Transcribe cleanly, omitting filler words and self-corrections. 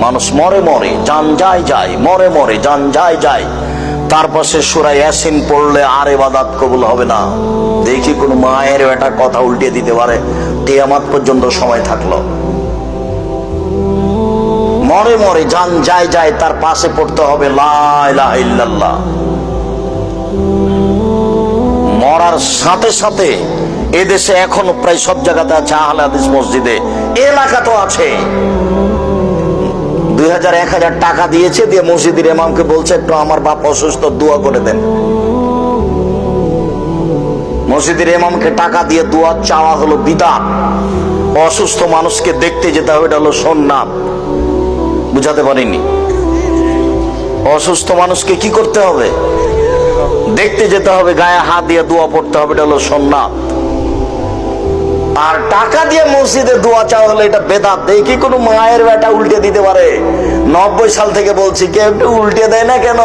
মানুষ মরে মরে জান যায় যায়, মরে মরে জান যায় যায়। তারপর সে সূরা ইয়াসিন পড়লে আর ইবাদত কবুল হবে না। দেখি কোন মায়ের একটা কথা উল্টে দিতে পারে, কিয়ামত পর্যন্ত সময় থাকলো। মরে মরে জান যায় যায়, তার পাশে পড়তে হবে লা ইলাহা ইল্লাল্লাহ। মরার সাথে সাথে এদেশে এখনো প্রায় সব জায়গাতে আছে আহলে হাদিস মসজিদে, এলাকাতেও আছে। 2000-1000 টাকা দিয়েছে, দিয়ে মসজিদের ইমামকে বলছে একটু আমার বাপ অসুস্থ, দোয়া করে দেন। মসজিদের ইমামকে টাকা দিয়ে দোয়া চাওয়া হলো বিদআত। অসুস্থ মানুষকে দেখতে যেতে হবে, এটা হলো সুন্নাত। বুঝাতে পারিনি? অসুস্থ মানুষকে কি করতে হবে? দেখতে যেতে হবে, গায়ে হাত দিয়ে দোয়া পড়তে হবে, এটা হলো সুন্নাত। আর টাকা দিয়ে মসজিদে দোয়া চাওয়া হলে এটা বেদাত। দেখি কোনো মায়ের বেটা উল্টে দিতে পারে? 90 সাল থেকে বলছি, কেউ একটু উল্টে দেয় না কেন?